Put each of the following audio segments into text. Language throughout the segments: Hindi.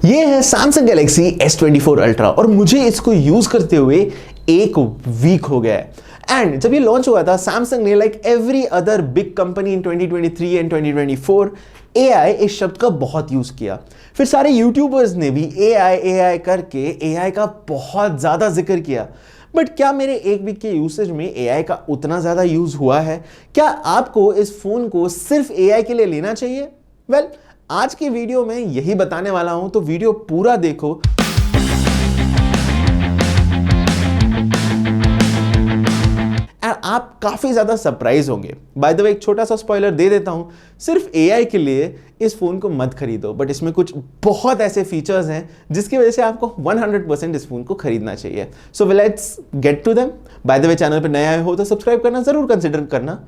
ये है Samsung Galaxy S24 Ultra और मुझे इसको यूज करते हुए एक वीक हो गया है। एंड जब ये लॉन्च हुआ था सैमसंग ने like every other big company in 2023 and 2024 AI इस शब्द का बहुत यूज किया। फिर सारे यूट्यूबर्स ने भी AI करके AI का बहुत ज्यादा जिक्र किया। बट क्या मेरे एक वीक के यूसेज में AI का उतना ज्यादा यूज हुआ है? क्या आपको इस फोन को सिर्फ AI के लिए लेना चाहिए? वेल, आज की वीडियो में यही बताने वाला हूं, तो वीडियो पूरा देखो। आप काफी ज्यादा सरप्राइज होंगे। बाय द वे, एक छोटा सा स्पॉइलर दे देता हूं, सिर्फ AI के लिए इस फोन को मत खरीदो, बट इसमें कुछ बहुत ऐसे फीचर्स हैं जिसकी वजह से आपको 100% इस फोन को खरीदना चाहिए। So let's get to them. By the way, channel पर नया हो तो सब्सक्राइब करना जरूर कंसिडर करना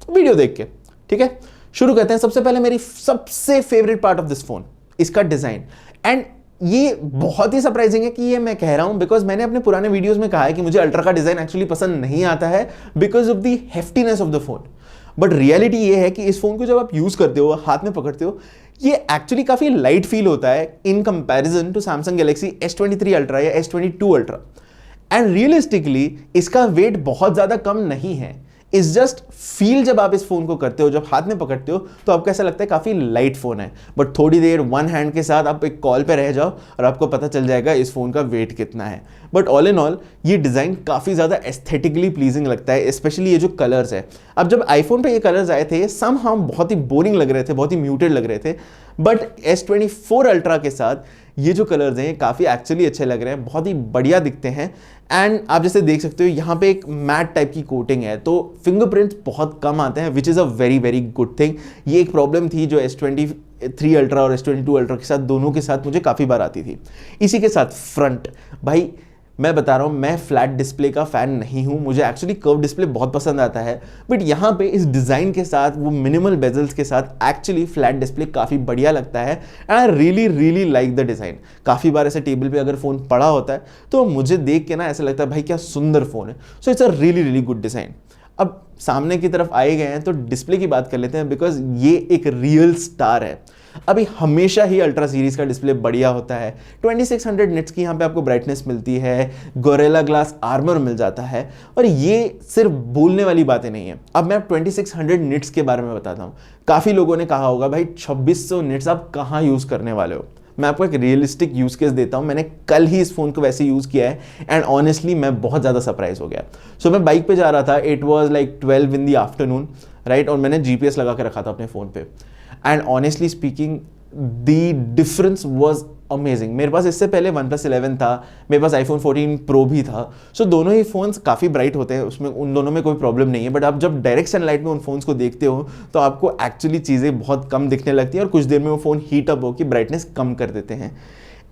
वीडियो देख के, ठीक है? शुरू करते हैं। सबसे पहले मेरी सबसे favourite part of this phone, इसका डिजाइन। एंड ये बहुत ही सरप्राइजिंग है कि ये मैं कह रहा हूं, बिकॉज मैंने अपने पुराने वीडियोस में कहा है कि मुझे अल्ट्रा का डिजाइन एक्चुअली पसंद नहीं आता है because of the heftiness of the phone. But reality ये है कि इस फोन को जब आप यूज करते हो, हाथ में पकड़ते हो, ये एक्चुअली काफी लाइट फील होता है in comparison to Samsung Galaxy S23 ultra या S22 अल्ट्रा। एंड रियलिस्टिकली इसका वेट बहुत ज्यादा कम नहीं है। इस जस्ट फील जब आप इस फोन को करते हो, जब हाथ में पकड़ते हो, तो आपको ऐसा लगता है काफी लाइट फोन है। बट थोड़ी देर वन हैंड के साथ आप एक कॉल पे रह जाओ और आपको पता चल जाएगा इस फोन का वेट कितना है। बट ऑल इन ऑल ये डिजाइन काफी ज्यादा एस्थेटिकली प्लीजिंग लगता है, स्पेशली ये जो कलर्स है। अब जब आईफोन पे ये कलर्स आए थे, समहाउ बहुत ही बोरिंग लग रहे थे, बहुत ही म्यूटेड लग रहे थे। बट S24 अल्ट्रा के साथ ये जो कलर्स हैं काफ़ी एक्चुअली अच्छे लग रहे हैं, बहुत ही बढ़िया दिखते हैं। एंड आप जैसे देख सकते हो यहाँ पे एक मैट टाइप की कोटिंग है, तो फिंगरप्रिंट्स बहुत कम आते हैं, which is a very very good thing. ये एक प्रॉब्लम थी जो S23 अल्ट्रा और S22 अल्ट्रा के साथ, दोनों के साथ मुझे काफ़ी बार आती थी। इसी के साथ फ्रंट, भाई मैं बता रहा हूँ, मैं फ्लैट डिस्प्ले का फ़ैन नहीं हूँ, मुझे एक्चुअली कर्व डिस्प्ले बहुत पसंद आता है। बट यहाँ पे इस डिज़ाइन के साथ, वो मिनिमल बेजल्स के साथ, एक्चुअली फ्लैट डिस्प्ले काफ़ी बढ़िया लगता है। And I really like the design. काफ़ी बार ऐसे टेबल पे अगर फ़ोन पड़ा होता है तो मुझे देख के ना ऐसा लगता है भाई क्या सुंदर फ़ोन है। So it's a really good design. अब सामने की तरफ आए गए हैं तो डिस्प्ले की बात कर लेते हैं, बिकॉज ये एक रियल स्टार है। अभी हमेशा ही अल्ट्रा सीरीज का डिस्प्ले बढ़िया होता है। 2600 निट्स की यहाँ पे आपको ब्राइटनेस मिलती है, गोरिल्ला ग्लास आर्मर मिल जाता है, और ये सिर्फ बोलने वाली बातें नहीं है। अब मैं 2600 निट्स के बारे में बताता हूँ। काफ़ी लोगों ने कहा होगा भाई 2600 निट्स आप कहाँ यूज़ करने वाले हो। मैं आपको एक रियलिस्टिक यूज़ केस देता हूँ। मैंने कल ही इस फ़ोन को वैसे यूज़ किया है एंड ऑनेस्टली मैं बहुत ज़्यादा सरप्राइज हो गया। सो मैं बाइक पे जा रहा था, it was like 12 in the afternoon, right, और मैंने GPS लगा के रखा था अपने फ़ोन पे। And honestly speaking the difference was amazing. मेरे पास इससे पहले OnePlus 11 था, मेरे पास iPhone 14 Pro भी था। सो दोनों ही फ़ोन्स काफ़ी ब्राइट होते हैं, उसमें उन दोनों में कोई प्रॉब्लम नहीं है। बट आप जब डायरेक्ट सनलाइट में उन फोन्स को देखते हो तो आपको एक्चुअली चीज़ें बहुत कम दिखने लगती हैं और कुछ देर में वो फ़ोन हीट अप होकर ब्राइटनेस कम कर देते हैं।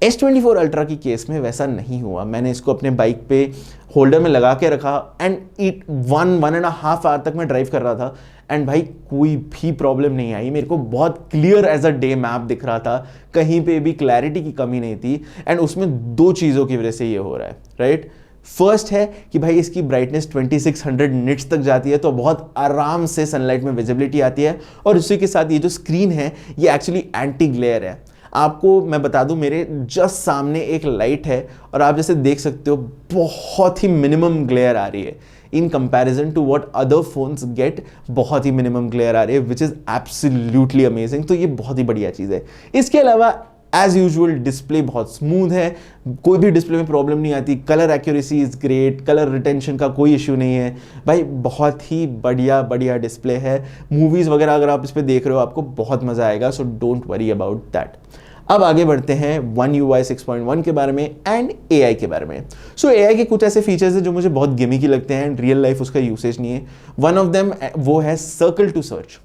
S24 अल्ट्रा की केस में वैसा नहीं हुआ। मैंने इसको अपने बाइक पे होल्डर में लगा के रखा एंड इट 1.5 आवर तक मैं ड्राइव कर रहा था एंड भाई कोई भी प्रॉब्लम नहीं आई। मेरे को बहुत clear as a day map दिख रहा था, कहीं पे भी क्लैरिटी की कमी नहीं थी। एंड उसमें दो चीज़ों की वजह से ये हो रहा है, राइट। फर्स्ट है कि भाई इसकी ब्राइटनेस 2600 निट्स तक जाती है, तो बहुत आराम से सनलाइट में विजिबिलिटी आती है। और उसी के साथ ये जो स्क्रीन है ये एक्चुअली एंटी ग्लेयर है। आपको मैं बता दूं, मेरे जस्ट सामने एक लाइट है और आप जैसे देख सकते हो बहुत ही मिनिमम ग्लेयर आ रही है in comparison to what other phones get. बहुत ही मिनिमम ग्लेयर आ रही है, विच इज़ एब्सोल्युटली अमेजिंग। तो ये बहुत ही बढ़िया चीज़ है। इसके अलावा एज यूजुअल डिस्प्ले बहुत स्मूथ है, कोई भी डिस्प्ले में प्रॉब्लम नहीं आती। Colour accuracy is great, colour retention का कोई इशू नहीं है भाई। बहुत ही बढ़िया डिस्प्ले है। मूवीज़ वगैरह अगर आप इस पर देख रहे हो आपको बहुत मज़ा आएगा, so don't worry about that. अब आगे बढ़ते हैं One UI 6.1 के बारे में एंड AI के बारे में। सो AI के कुछ ऐसे फीचर्स हैं जो मुझे बहुत गिमिकी लगते हैं एंड रियल लाइफ उसका यूसेज नहीं है। वन ऑफ देम वो है circle to search,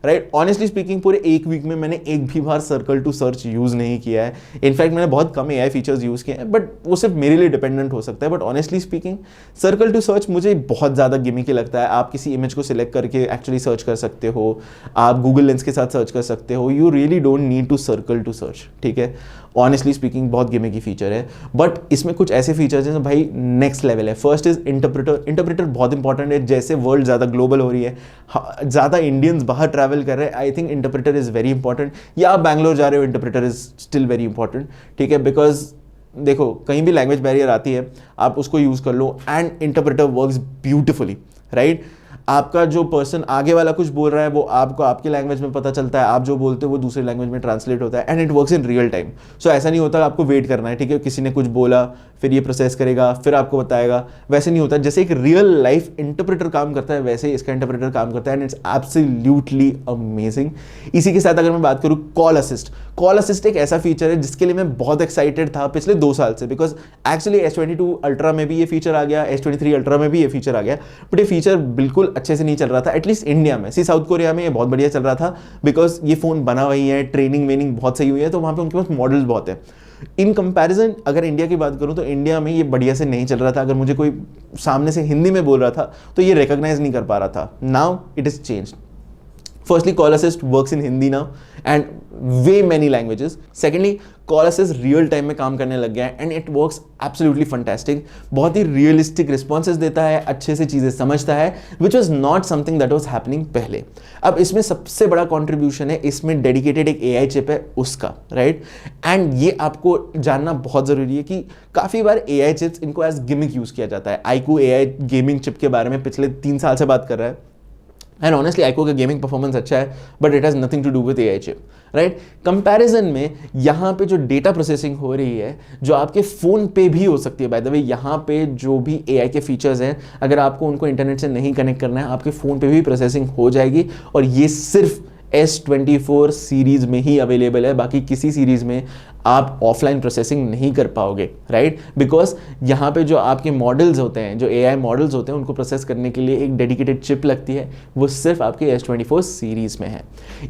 right. Honestly speaking पूरे एक वीक में मैंने एक भी बार सर्कल टू सर्च यूज़ नहीं किया है। इनफैक्ट मैंने बहुत कम AI फीचर्स यूज़ किए हैं, बट वो सिर्फ मेरे लिए डिपेंडेंट हो सकता है। But honestly speaking circle to search मुझे बहुत ज़्यादा गिमिकी लगता है। आप किसी इमेज को सिलेक्ट करके एक्चुअली सर्च कर सकते हो, आप गूगल लेंस के साथ सर्च कर सकते हो। You really don't need to circle to search, ठीक है। ऑनेस्टली स्पीकिंग बहुत गिमिकी फीचर है, बट इसमें कुछ ऐसे फीचर्स हैं भाई नेक्स्ट लेवल है। फर्स्ट इज इंटरप्रेटर बहुत इंपॉर्टेंट है। जैसे वर्ल्ड ज़्यादा ग्लोबल हो रही है, ज़्यादा इंडियंस बाहर ट्रैवल ट्रैवल कर रहे हैं, I think interpreter is very important. या आप बैंगलोर जा रहे हो, interpreter is still very important, ठीक है, बिकॉज देखो कहीं भी लैंग्वेज बैरियर आती है, आप उसको यूज़ कर लो and interpreter works beautifully, right. आपका जो पर्सन आगे वाला कुछ बोल रहा है वो आपको आपकी लैंग्वेज में पता चलता है, आप जो बोलते हो वो दूसरी लैंग्वेज में ट्रांसलेट होता है and it works in real time. So ऐसा नहीं होता आपको वेट करना है, ठीक है, किसी ने कुछ बोला फिर ये प्रोसेस करेगा फिर आपको बताएगा, वैसे नहीं होता। जैसे एक रियल लाइफ इंटरप्रेटर काम करता है वैसे ही इसका इंटरप्रेटर काम करता है एंड इट्स एब्सोल्युटली अमेजिंग। इसी के साथ अगर मैं बात करूँ कॉल असिस्ट एक ऐसा फीचर है जिसके लिए मैं बहुत एक्साइटेड था पिछले 2 साल से, बिकॉज एक्चुअली S22 अल्ट्रा में भी ये फीचर आ गया, S23 अल्ट्रा में भी ये फीचर आ गया, बट ये फीचर बिल्कुल अच्छे से नहीं चल रहा था, एटलीस्ट इंडिया में। साउथ कोरिया में ये बहुत बढ़िया चल रहा था बिकॉज ये फोन बना वही है, ट्रेनिंग वेनिंग बहुत सही हुई है, तो वहाँ पे उनके पास मॉडल्स बहुत है। इन कंपैरिजन अगर इंडिया की बात करूं तो इंडिया में ये बढ़िया से नहीं चल रहा था। अगर मुझे कोई सामने से हिंदी में बोल रहा था तो ये रिकॉग्नाइज नहीं कर पा रहा था। Now it is changed. Firstly, Call Assist works in Hindi now and way many languages. Secondly, Call Assist real time में काम करने लग गया है and it works absolutely fantastic. बहुत ही realistic responses देता है, अच्छे से चीज़ें समझता है, which was not something that was happening पहले। अब इसमें सबसे बड़ा contribution है, इसमें dedicated एक AI chip है उसका, right? And ये आपको जानना बहुत ज़रूरी है कि काफ़ी बार AI chips इनको as gimmick यूज़ किया जाता है। iQOO AI गेमिंग चिप के बारे में पिछले 3 साल से बात कर रहा है एंड ऑनेस्टली iQOO का गेमिंग परफॉर्मेंस अच्छा है but it has nothing to do with AI चिप, राइट। कंपैरिजन में यहाँ पे जो डेटा प्रोसेसिंग हो रही है जो आपके फ़ोन पे भी हो सकती है, बाय द वे यहाँ पे जो भी AI के फीचर्स हैं अगर आपको उनको इंटरनेट से नहीं कनेक्ट करना है आपके फ़ोन पे भी प्रोसेसिंग हो जाएगी और ये सिर्फ S24 सीरीज में ही अवेलेबल है, बाकी किसी सीरीज में आप ऑफलाइन प्रोसेसिंग नहीं कर पाओगे, राइट। बिकॉज यहाँ पे जो आपके मॉडल्स होते हैं, जो AI मॉडल्स होते हैं, उनको प्रोसेस करने के लिए एक डेडिकेटेड चिप लगती है, वो सिर्फ आपके S24 सीरीज में है।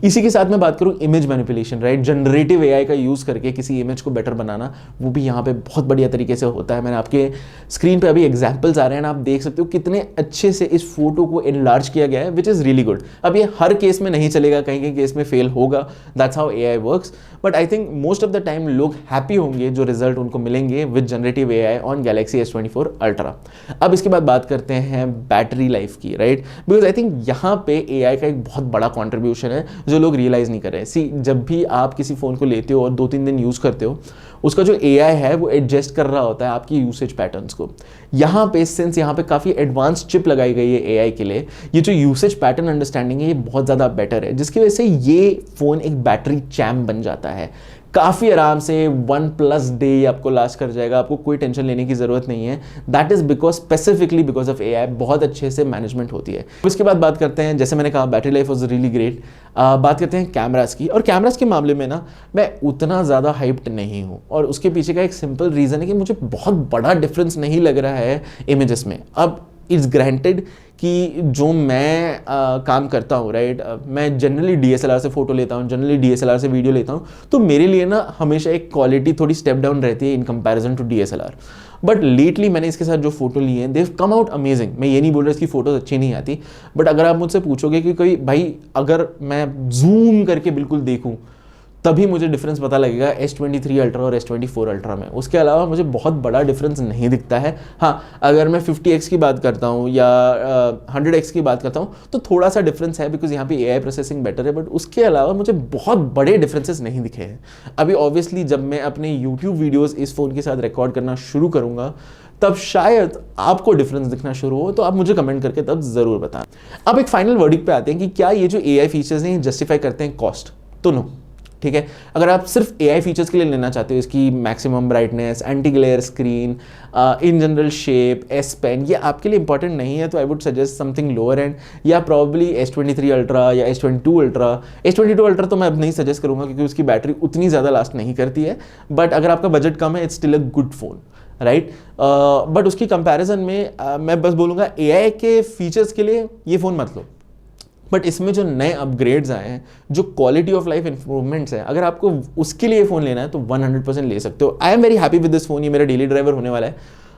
इसी के साथ मैं बात करूँ image manipulation, right. Generative AI का यूज़ करके किसी इमेज को बेटर बनाना, वो भी यहाँ पे बहुत बढ़िया तरीके से होता है। मैंने आपके स्क्रीन पे अभी एग्जाम्पल्स आ रहे हैं, आप देख सकते हो कितने अच्छे से इस फोटो को एनलार्ज किया गया है, विच इज़ रियली गुड। अब ये हर केस में नहीं चलेगा, कहीं केस में फेल होगा, that's how AI works, but I think most of the time लोग हैप्पी होंगे जो रिजल्ट उनको मिलेंगे with generative AI on Galaxy S24 ultra. अब इसके बाद बात करते हैं बैटरी लाइफ की, राइट, बिकॉज आई थिंक यहाँ पे AI का एक बहुत बड़ा कॉन्ट्रीब्यूशन है जो लोग रियलाइज नहीं कर रहे हैं। सी, जब भी आप किसी फ़ोन को लेते हो और 2-3 दिन यूज़ करते हो, उसका जो AI है वो एडजस्ट कर रहा होता है आपकी यूसेज पैटर्न्स को। यहाँ पे सिंस यहाँ पे काफ़ी एडवांस चिप लगाई गई है AI के लिए, ये जो यूसेज पैटर्न अंडरस्टैंडिंग है ये बहुत ज़्यादा बेटर है, जिसकी वजह से ये फ़ोन एक बैटरी चैम्प बन जाता है। काफ़ी आराम से 1+ डे आपको लास्ट कर जाएगा, आपको कोई टेंशन लेने की ज़रूरत नहीं है। That is because specifically because of AI बहुत अच्छे से मैनेजमेंट होती है। उसके बाद बात करते हैं, जैसे मैंने कहा battery life was really great. बात करते हैं कैमरास की, और कैमरास के मामले में ना मैं उतना ज़्यादा हाइप्ड नहीं हूँ, और उसके पीछे का एक सिंपल रीज़न है कि मुझे बहुत बड़ा डिफरेंस नहीं लग रहा है इमेजेस में। अब इट्स ग्रांटेड कि जो मैं काम करता हूँ, राइट, मैं जनरली DSLR से फ़ोटो लेता हूँ, जनरली DSLR से वीडियो लेता हूँ, तो मेरे लिए ना हमेशा एक क्वालिटी थोड़ी स्टेप डाउन रहती है in comparison to DSLR। But lately मैंने इसके साथ जो फोटो लिए हैं देव कम आउट अमेजिंग। मैं ये नहीं बोल रहा इसकी फ़ोटोज़ अच्छी नहीं आती, बट अगर आप मुझसे पूछोगे कि कोई भाई अगर मैं जूम करके बिल्कुल देखूँ तभी मुझे डिफरेंस पता लगेगा S23 अल्ट्रा और S24 अल्ट्रा में, उसके अलावा मुझे बहुत बड़ा डिफरेंस नहीं दिखता है। हाँ, अगर मैं 50x की बात करता हूँ या 100x की बात करता हूँ तो थोड़ा सा डिफरेंस है बिकॉज यहाँ पे AI प्रोसेसिंग बेटर है, बट उसके अलावा मुझे बहुत बड़े डिफरेंसेस नहीं दिखे हैं। अभी ऑब्वियसली जब मैं अपने यूट्यूब वीडियोज़ इस फ़ोन के साथ रिकॉर्ड करना शुरू करूँगा तब शायद आपको डिफरेंस दिखना शुरू हो, तो आप मुझे कमेंट करके तब ज़रूर बताएं। अब एक फाइनल वर्डिक्ट पे आते हैं कि क्या ये जो AI फीचर्स हैं जस्टिफाई करते हैं कॉस्ट, तो नो, ठीक है। अगर आप सिर्फ AI फीचर्स के लिए लेना चाहते हो, इसकी maximum brightness, anti glare screen, in general shape, S pen, ये आपके लिए इंपॉर्टेंट नहीं है, तो I would suggest something lower end, या प्रॉब्ली S23 अल्ट्रा या S22 अल्ट्रा। S22 अल्ट्रा तो मैं अब नहीं सजेस्ट करूँगा क्योंकि उसकी बैटरी उतनी ज़्यादा लास्ट नहीं करती है, बट अगर आपका बजट कम है it's still a good phone, right. But उसकी कंपैरिजन में मैं बस बोलूँगा AI के फीचर्स के लिए ये फ़ोन मत लो, बट इसमें जो नए अपग्रेड्स आए हैं, जो क्वालिटी ऑफ लाइफ इंप्रूवमेंट्स हैं, अगर आपको उसके लिए फ़ोन लेना है तो 100% ले सकते हो। I am very happy with this phone, ये मेरा डेली ड्राइवर होने वाला है।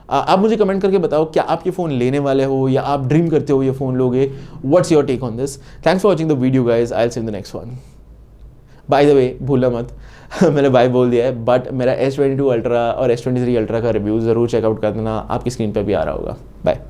आप मुझे कमेंट करके बताओ क्या आप ये फ़ोन लेने वाले हो या आप ड्रीम करते हो ये फ़ोन लोगे। What's your take on this? Thanks for watching the video guys, I will see you in the next one. By the way भूलना मत मैंने बाय बोल दिया है, बट मेरा S22 अल्ट्रा और S23 अल्ट्रा का रिव्यू ज़रूर चेकआउट कर देना, आपकी स्क्रीन पर भी आ रहा होगा। बाय।